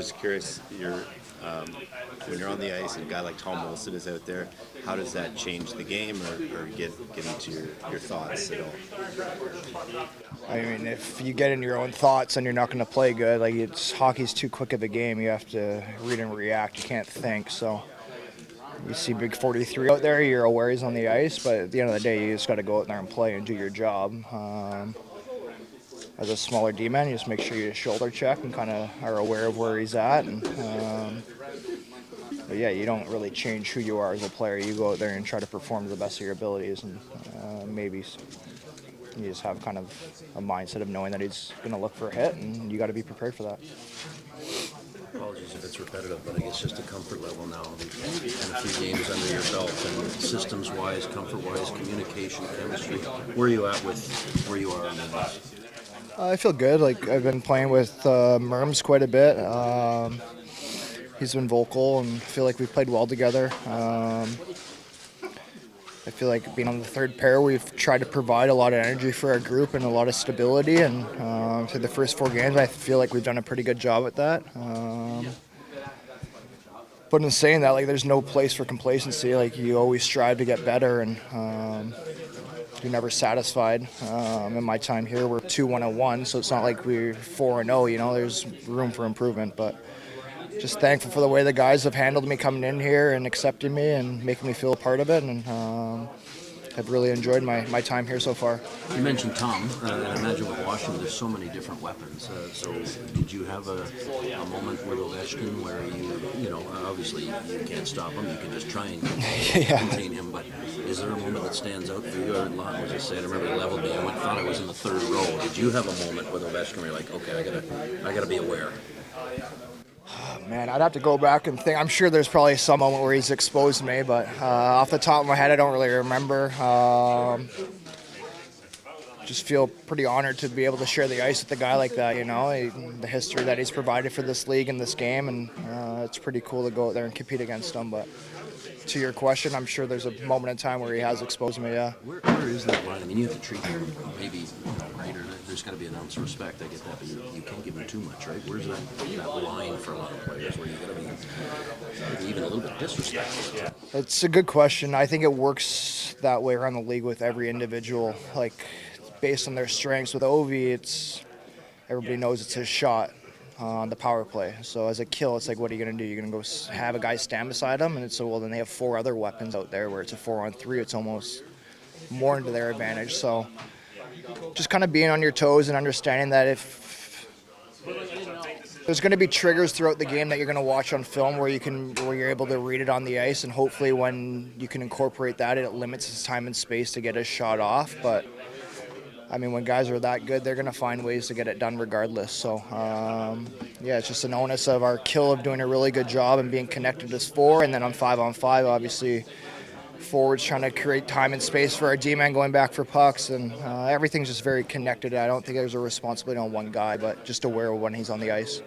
just curious, when you're on the ice and a guy like Tom Wilson is out there, how does that change the game or get into your thoughts at all? I mean, if you get in your own thoughts and you're not going to play good, like hockey's too quick of a game. You have to read and react. You can't think. So you see Big 43 out there, you're aware he's on the ice, but at the end of the day, you just got to go out there and play and do your job. As a smaller D-man, you just make sure you shoulder check and kind of are aware of where he's at. But yeah, you don't really change who you are as a player. You go out there and try to perform to the best of your abilities, and maybe you just have kind of a mindset of knowing that he's going to look for a hit, and you got to be prepared for that. Apologies if it's repetitive, but I guess just a comfort level now. And a few games under your belt, and systems-wise, comfort-wise, communication, chemistry. Where are you at with where you are on that? I feel good. Like I've been playing with Merms quite a bit. He's been vocal, and I feel like we've played well together. I feel like being on the third pair, we've tried to provide a lot of energy for our group and a lot of stability. And through the first 4 games, I feel like we've done a pretty good job at that. But in saying that, like, there's no place for complacency. Like, you always strive to get better, and you're never satisfied. In my time here, we're 2-1-1, so it's not like we're 4-0. You know, there's room for improvement, but. Just thankful for the way the guys have handled me coming in here and accepting me and making me feel a part of it, and I've really enjoyed my time here so far. You mentioned Tom, and I imagine with Washington there's so many different weapons. So did you have a moment with Ovechkin where you know, obviously you can't stop him, you can just try and contain him, but is there a moment that stands out for you? I was just saying, I remember he leveled me, I thought I was in the third row. Did you have a moment with Ovechkin where you're like, okay, I gotta be aware? Man, I'd have to go back and think. I'm sure there's probably some moment where he's exposed me, but off the top of my head, I don't really remember. Just feel pretty honored to be able to share the ice with a guy like that, you know, the history that he's provided for this league and this game, and it's pretty cool to go out there and compete against him. But to your question, I'm sure there's a moment in time where he has exposed me, yeah. Where is that line? I mean, you have to treat him maybe right, or there's got to be an ounce of respect. I get that, but you can't give him too much, right? Where's that line for a lot of players where you got to be maybe even a little bit disrespectful? It's a good question. I think it works that way around the league with every individual, like based on their strengths. With Ovi, everybody knows it's his shot on the power play. So as a kill, it's like, what are you going to do? You're going to go have a guy stand beside him, and it's so, well, then they have 4 other weapons out there where it's a 4-on-3. It's almost more into their advantage. So just kind of being on your toes and understanding that if there's going to be triggers throughout the game that you're going to watch on film where you're able to read it on the ice, and hopefully when you can incorporate that, it limits his time and space to get his shot off. But I mean, when guys are that good, they're going to find ways to get it done regardless. So, yeah, it's just an onus of our kill of doing a really good job and being connected as 4. And then on 5-on-5, obviously, forwards trying to create time and space for our D-man going back for pucks. And everything's just very connected. I don't think there's a responsibility on one guy, but just aware of when he's on the ice.